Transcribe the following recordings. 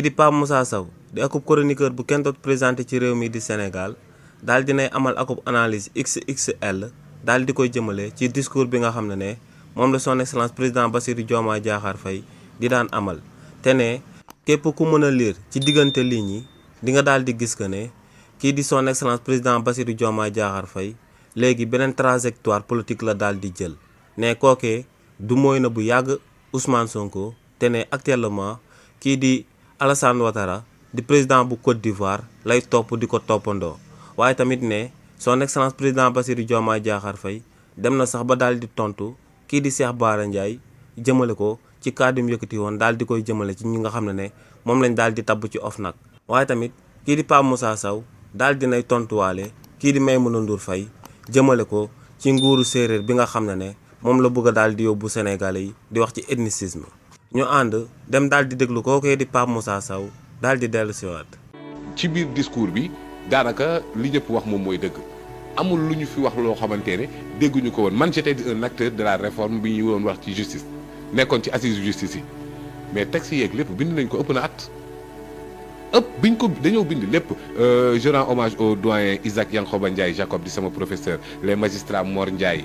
di Pape Moussa Sow di akub chroniqueur bu kenn doot présenté ci réew mi di Sénégal daal dinay amal akub analyse XXL daal di koy jëmale ci discours bi nga xam ne moom la son excellence président Bassirou Diomaye Diakhar Faye di daan amal te ne képp ku mën a lire ci diggante lignes yi di nga daal di gis que ne kii di son excellence président Bassirou Diomaye Diakhar Faye léegi beneen trajectoire politique la daal di jël ne kookee du mooy na bu yàgg Ousmane Sonko te ne actuellement kii di Alassane Ouattara di président bu Côte d'Ivoire lay topp di ko toppandoo waaye tamit ne son excellence président Bassirou Diomaye Diakhar Faye dem na sax ba daal di tontu kii di Cheikh Bara Ndiaye jëmale ko ci kàddu mu yëkkati woon daal di koy jëmale ci ñi nga xam ne moom lañ daal di tabb ci OFNAC waaye tamit kii di Pape Moussa Sow daal dinay tontuwaale kii di Maïmouna Ndour Faye jëmale ko ci nguuru séeréer bi nga xam ne moom la bëgg a daal di yóbbu Sénégalais yi di wax ci ethnicisme ñu ànd dem daal di déglu kookee di Pape Moussa Sow daal di dellu siwaat ci biir discours bi daanaka li ñëpp wax moom mooy dëgg amul lu ñu fi wax loo xamante ne dégguñu ko woon man j'étais un acteur de la réforme bi ñu woon wax ci justice nekkoon ci assises justice yi mais texte yeeg lépp bind nañ ko ëpp na at biñ ko dañoo bind lépp je rends hommage au doyen Isaac Yankhoba Ndiaye Jacob di sama professeur les magistrats Mor Ndiaye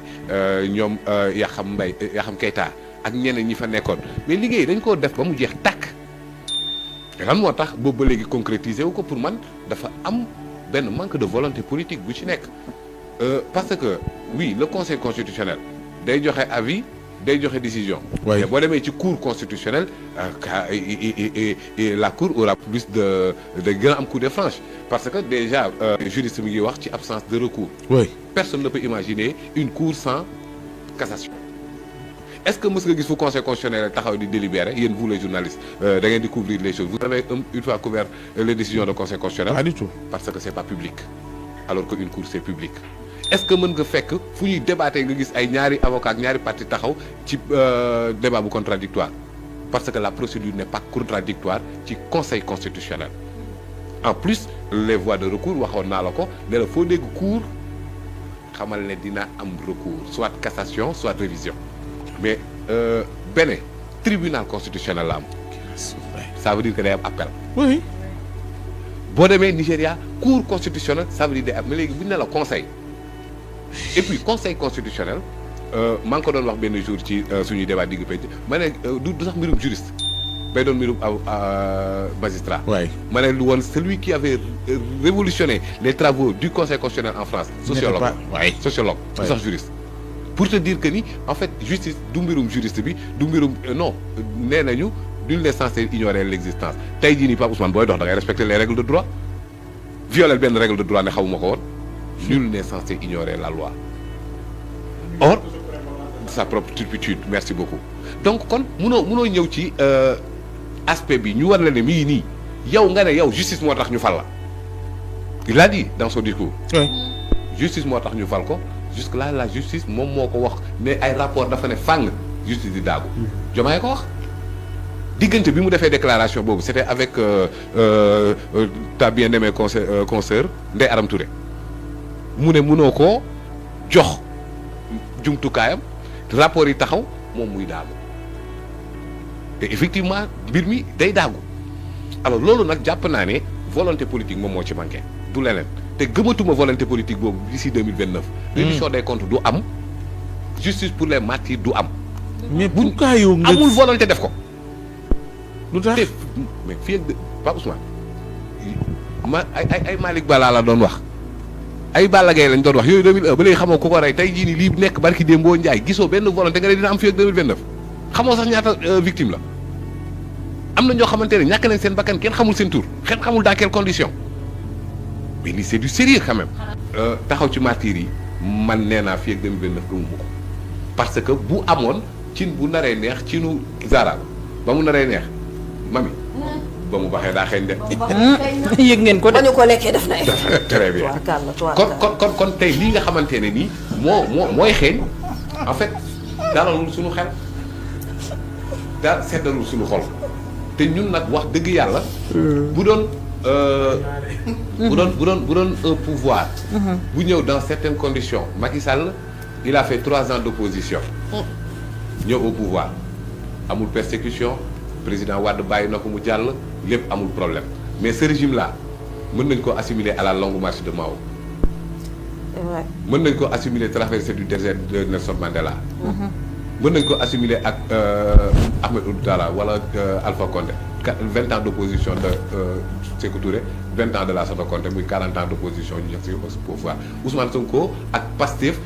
ñoom Yaxam Mbaye Yaxam Keita ak ñeneen ñi fa nekkoon mais liggéey dañ koo def ba mu jeex tàkk lan moo tax boobu ba léegi concrétiser wu ko pour man dafa am benn manque de volonté politique bu ci nekk parce que oui le conseil constitutionnel day joxe avis day joxe décision. mais boo demee ci cour constitutionnelle la cour aura plus de gën a am coup de franche parce que déjà juriste mi ngi wax ci absence de recours. personne ne peut imaginer une cour sans cassation. est-ce que mës nga gis fu conseil constitutionnel taxaw di délibérer yéen vous les journalistes da ngeen di couvrir les choses vous avez une fois couvert les décisions de conseil constitutionnel. pas du tout parce que c'est pas public alors que une cour c'est public. est-ce que mën nga fekk fu ñuy débatté nga gis ay ñaari avocat ak ñaari parti taxaw ci débat bu contradictoire parce que la procédure n'est pas contradictoire ci conseil constitutionnel en plus les voies de recours waxoon naa la ko ne la foo dégg cour xamal ne dina am recours soit cassation soit révision mais benn tribunal constitutionnel la am ça veut dire que day am appel oui boo demee Nigéria cour constitutionnelle ça veut dire day am mais léegi bu ñu ne la conseil et puis conseil constitutionnel maa ngi ko doon wax benn jour ci suñuy débat digg penc ma ne du sax mbirum juriste bay doon mbirum magistrat ma ne lu woon celui qui avait révolutionné les travaux du conseil constitutionnel en France sociologue sociologue du sax juriste pour te dire que ni en fait justice du mbirum juriste bi du mbirum non nee nañu nul n'est censé ignorer l'existence tey jii nii Pape Ousmane booy dox da ngay respecter les règles de droit violer benn règle de droit ne xamuma ko woon nul n'est censé ignorer la loi or sa propre turpitude merci beaucoup donc kon munoo ñëw ci aspect bi ñu war la ne mii nii yow nga ne yow justice moo tax ñu fal la il l'a dit dans son discours justice moo tax ñu fal ko jusque là la justice moom moo ko wax ne ay rapport dafa ne fàng justice di daagu Diomaye ko wax diggante bi mu defee déclaration boobu c'était avec ta bien-aimée consoeur Ndeye Aram Touré mu ne mënoo koo jox jumtukaayam rapport yi taxaw moom muy daagu et effectivement mbir mi day daagu alors loolu nag jàpp naa ne volonté politique moom moo ci manqué du leneen te gëmatuma volonté politique boobu d'ici 2029 reddition des comptes du am justice pour les martyrs du am mais pourquoi yow nga amul volonté def ko lu tax mais fii ak Pape Ousmane ay Malick Bala la doon wax ay Balla Gaye lañ doon wax yooyu 2001 ba léegi xamoo ku ko rey tey jii nii lii nekk barki Dembo Ndiaye gisoo benn volonté nga ne dina am fii ak 2029 xamoo sax ñaata victime la am na ñoo xamante ne ñàkk nañ seen bakkan kenn xamul seen tur kenn xamul dans quelles conditions mais lii c'est du sérieux quand même. taxaw ci martyrs yi man nee naa fii ak 2029 gëmuma ko parce que bu amoon cin bu naree neex cinu Zara ba mu naree neex mami ba mu baxee daa xeeñ de. yëg ngeen ko de. ba ñu ko lekkee def na ay. très bien kon tey lii nga xamante ne nii mooy xeeñ en fait dalalul suñu xel daal seddalul suñu xol te ñun nag wax dëgg yàlla. bu doon un pouvoir. bu ñëw dans certaines conditions Macky Sall il a fait 3 ans d'opposition. ñëw au pouvoir amul persécution président Wade bàyyi na ko mu jàll lépp amul problème mais ce régime là mën nañ ko assimiler à la longue marche de Mao. Ouais. mën nañ ko assimiler traversée du désert de Nelson Mandela. mën nañ ko assimiler ak Ahmed Ould Talla wala Alpha Condé 20 ans d'opposition de Sékou Touré 20 ans de Lassana Conté muy 40 ans d'opposition ñu jox ci pouvoir Ousmane Sonko ak Pastef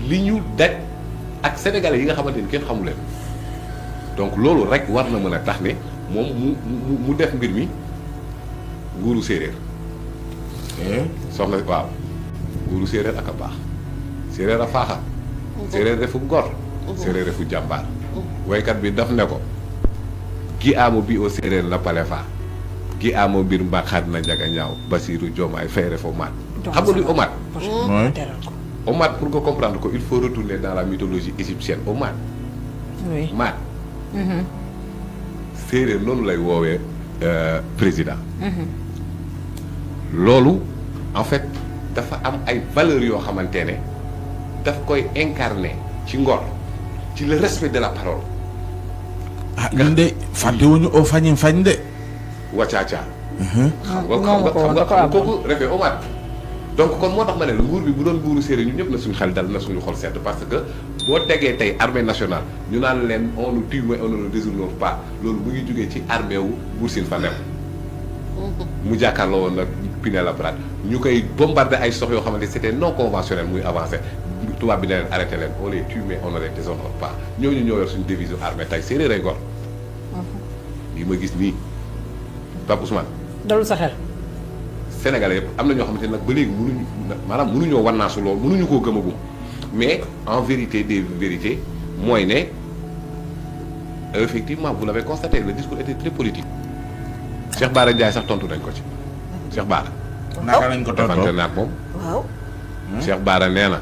li ñu daj ak sénégalais yi nga xamante ni kenn xamu leen donc loolu rek war na mën a tax ne moom mu def mbir mi nguuru séeréer. soxna waaw nguuru séeréer ak a baax séeréer a faaxa. séeréer defu gor. séeréer defu jàmbaar. waykat bi daf ne ko. gi aamo bi o séeréer la pale faa gi aamo mbir mbaaxaat na jaga ñaaw Bassirou Diomaye Faye refo maat xam nga luy omaat omaat pour nga comprendre ko il faut retourner dans la mythologie égyptienne omaat maat séeréer noonu lay woowee président loolu en fait dafa am ay valeurs yoo xamante ne daf koy incarner ci ngor ci le respect de la parole ah ñun de fàttewuñu o fañi fañ de. wacaaca. xam nga kooku refee Omar. donc kon moo tax ma ne la nguur bi bu doon nguuru séeréer ñun ñëpp na suñu xel dal na suñu xol sedd parce que boo tegee tey armée nationale ñu naan leen on nous tue mais on ne nous déshonore pas loolu mu ngi jógee ci armée wu Buur Sine Falem. mu jàkkaarloo woon nag Pinet-Laprade ñu koy bombardé ay sox yoo xamante c'était non conventionnel muy avancé. tubaab bi ne leen arrêté leen on les tue mais on ne les déshonore pas ñooñu ñoo yor suñu devise armée tey séeréer ay gor. li ma gis nii Pape Ousmane. dalul sa xel. Sénégalais yëpp am na ñoo xamante ne nag ba léegi mënuñu maanaam mënuñoo wannaasu lool mënuñu koo gëmagum mais en vérité des vérités mooy ne effectivement vous l'avez constaté le discours était très politique. Cheikh Bara Ndiaye sax tontu nañ ko ci. Cheikh Bara. naka lañ ko tontoo defante naag moom. waaw. Cheikh Bara nee na.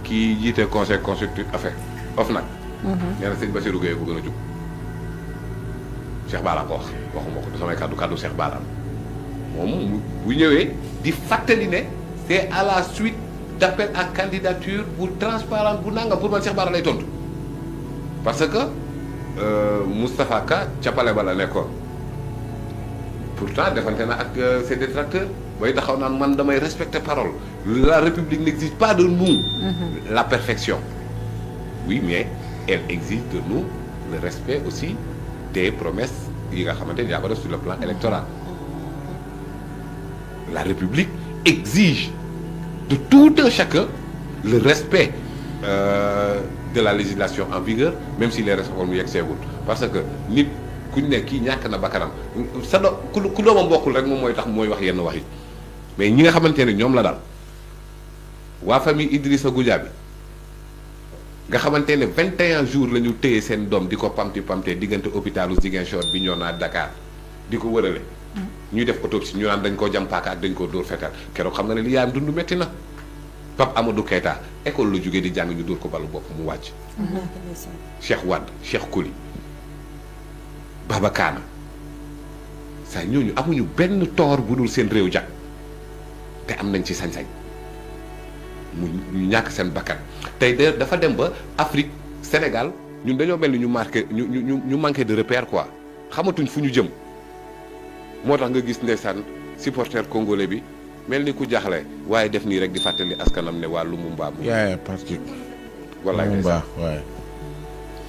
kii jiite conseil consultatif affaire OFNAC. nee na sëñ Bassirou Gueye ko gën a jub. Cheikh Bara ko wax waxuma ko samay kàddu Cheikh Bara moom bu ñëwee di fàttali ne c'est à la suite d'appel à candidature bu transparent bu nangam pour man Cheikh Bara lay tontu parce que Moustapha Ka ca Palais ba la nekkoon pourtant defante na ak ses détracteurs bay taxaw naan man damay respecter parole la République n'exige pas de nous la perfection oui mais elle exige de nous le respect aussi des promesses yi nga xamante ni yaa ko def sur le plan électoral la République exige de tout un chacun le respect de la législation en vigueur même si les réformes mu yegg seegul parce que nit kuñ ne kii ñàkk na bakkanam sa ku doomam bokkul rek moom mooy tax mooy wax yenn wax yi mais ñi nga xamante ne ñoom la daal waa famille Idrissa Goudiaby nga xamante ne 21 jours la ñu téye seen doom di ko pamte diggante hôpitalu Ziguinchor bi ñoo naa Dakar di ko wërale ñuy def autopsie ñu naan dañ koo jam paaka ak dañ koo dóor fetal keroog xam nga ne li yaayam dund métti na Pape Amadou Keita école la jógee di jàng ñu dóor ko balu bopp mu wàcc Cheikh Wade Cheikh Koli Baba Kaana saa ñooñu amuñu benn toor bu dul seen réew jag te am nañ ci sañ-sañ mu ñu ñàkk seen bakkan tey dafa dem ba Afrique Sénégal ñun dañoo mel ni ñu manqué de repère quoi xamatuñ fu ñu jëm moo tax nga gis ndeysaan supporter congolais bi mel ni ku jaaxle waaye def nii rek di fàttali askanam ne waa Lumumba. yaa parce que. wallaay Lumumba waaye.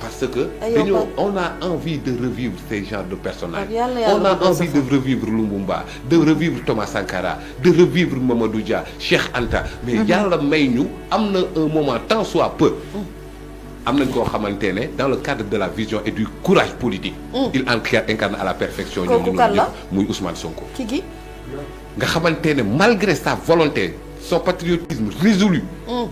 parce que dañoo on a envie de revivre ces genres de personnages. on a envie de revivre Lumumba de revivre Thomas Sankara de revivre Mamadou Dia Cheikh Anta. mais yàlla may ñu am na un moment tant soit peu. am nañ koo xamante ne dans le cadre de la vision et du courage politique. il incarne à la perfection. kooku kan la muy Ousmane Sonko. kii nga xamante ne malgré sa volonté son patriotisme résolu.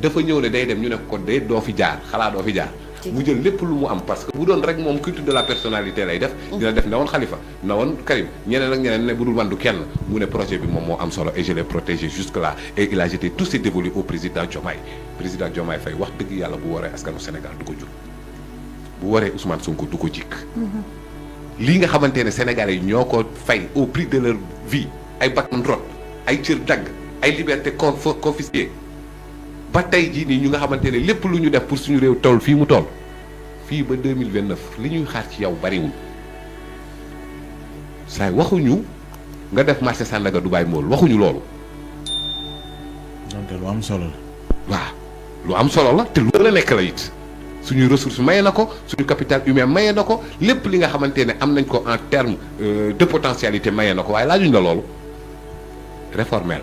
dafa ñëw ne day dem ñu ne ko de doo fi jaar xalaa doo fi jaar. mu jël lépp lu mu am parce que bu doon rek moom culture de la personnalité lay def. dina def na woon Khalifa na woon Karim ñeneen ak ñeneen ne bu dul man du kenn mu ne projet bi moom moo am solo et je l'ai protégé jusque là et il a jeté tous ses dévolus au président Diomaye président Diomaye Faye wax dëgg yàlla bu waree askanu Sénégal du ko jóg bu waree Ousmane Sonko du ko jikk lii nga xamante ne Sénégalais yi ñoo ko fay au prix de leur vie ay bakkan rot ay cër dagg ay liberté confisquée ba tey jii nii ñu nga xamante ne lépp lu ñu def pour suñu réew toll fii mu toll fii ba 2029 li ñuy xaar ci yow bariwul saa waxuñu nga def marché Sandaga Dubaï Mall waxuñu loolu. donc lu am solo la. waaw lu am solo la te lu la nekk la it suñuy ressource maye na ko suñu capital humain maye na ko lépp li nga xamante ne am nañ ko en terme de potentialité maye na ko waaye laajuñ la loolu réformer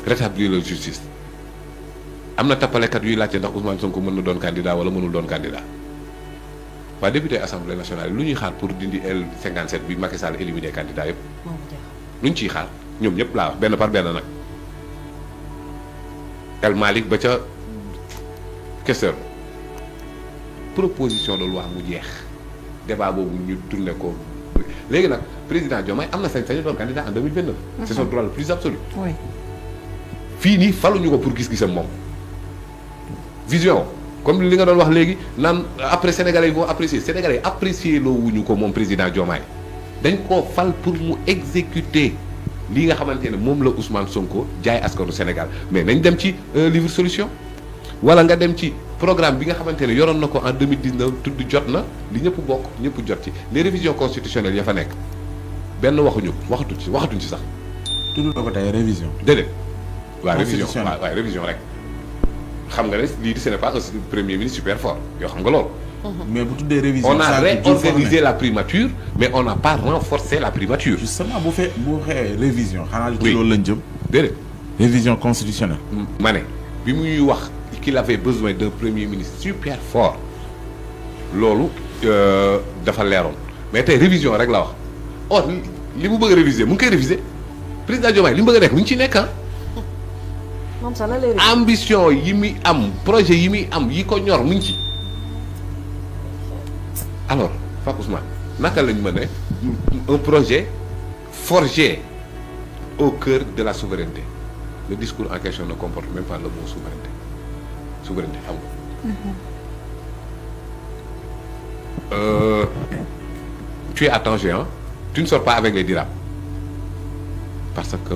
rétablir la justice am na tappalekat yuy laajte ndax Ousmane Sonko mën na doon candidat wala mënul doon candidat waaye député assemblée nationale lu ñuy xaar pour dindi L57 bi Macky Sall éliminé candidat yëpp lu ñu ciy xaar ñoom ñëpp laa wax benn par benn nag El Malick ba ca questeur proposition de loi mu jeex débat boobu ñu tourné ko léegi nag président Diomaye am na sañ-sañu doon candidat en 2029. C'est son droit le plus absolu. oui. fii nii faluñu ko pour gis-gisam moom vision comme li nga doon wax léegi naan après sénégalais yi vont apprécier sénégalais yi apprécier loo wuñu ko moom président Diomaye dañ koo fal pour mu exécuter lii nga xamante ne moom la Ousmane Sonko jaay askanu Sénégal mais nañ dem ci livre solution wala nga dem ci programme bi nga xamante ne yoroon na ko en 2019 tudd jot na li ñëpp bokk ñëpp jot ci les révisions constitutionnelles ya fa nekk benn waxatuñ ci sax. tudd na ko tey révision. déedéet. waaw révision constitutionnelle waaw révision rek. xam nga ne lii ce n'est pas un premier ministre super fort yoo xam nga loolu. mais bu tuddee révision. on a réorganisé la primature mais on n'a pas renforcé la primature. justement bu xewee révision. xanaa lu Oui. ci loolu lañ jëm. déedéet. révision constitutionnelle. ma ne bi muy wax qu'il avait besoin d'un premier ministre super fort loolu dafa leeroon mais tey révision rek la wax or li mu bëgg a réviser mu ngi koy réviser président Diomaye li mu bëgg a nekk mu ngi ciy nekk ah. moom sax la léegi. ambition yi muy am projet yi muy am yi ko ñor mu ngi ci alors Pape Ousmane naka lañ mën a un projet forgé au cœur de la souveraineté le discours en question ne comporte même pas le mot souveraineté xam nga tu es à Tanger hein tu ne sors pas avec les dirhams parce que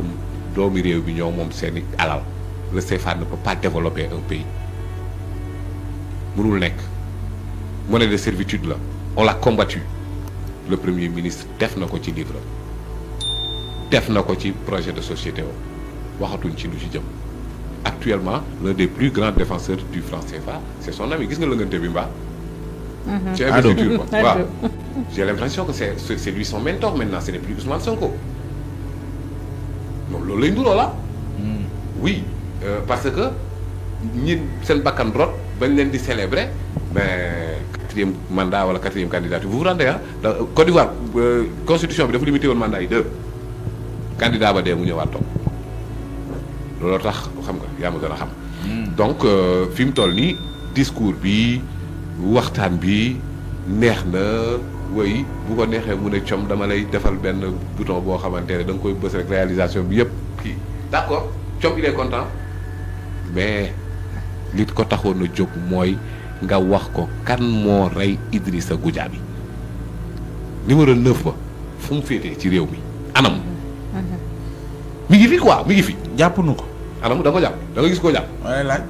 doomi réew bi ñoo moom seeni alal le CFA ne peut pas développer un pays mënul nekk monnaie de servitude la on l'a combattu le premier ministre def na ko ci livre def na ko ci projet de société o waxatuñ ci lu ci jëm actuellement l'un des plus grands défenseurs du franc CFA c'est son ami gis nga lëngante bi mbaa ci investiture quoi waaw j'ai l'impression que c'est lui son mentor maintenant ce n'est plus Ousmane Sonko moom loolu lay nduroo la oui parce que ñi seen bakkan rot bañ leen di célébrer mais quatrième mandat wala quatrième candidature vous vous rendez ah Côte d'Ivoire constitution bi dafa limité woon mandat yi 2 candidat ba dee mu ñëwaat toog looloo tax xam nga yaa ma gën a xam donc fi mu toll nii discours bi waxtaan bi neex na woy bu ko neexee mu ne com dama lay defal benn bouton boo xamante ne da nga koy bës rek réalisation bi yëpp kii d'accord com il est content mais li ko taxoon a jóg mooy nga wax ko kan moo rey Idrissa Goudiaby numéro 9 ba fu mu féetee ci réew mi anam mi ngi fi quoi mi ngi fi jàpp nu ko. anam da nga ko jàpp da nga gis koo jàpp waaye laaj.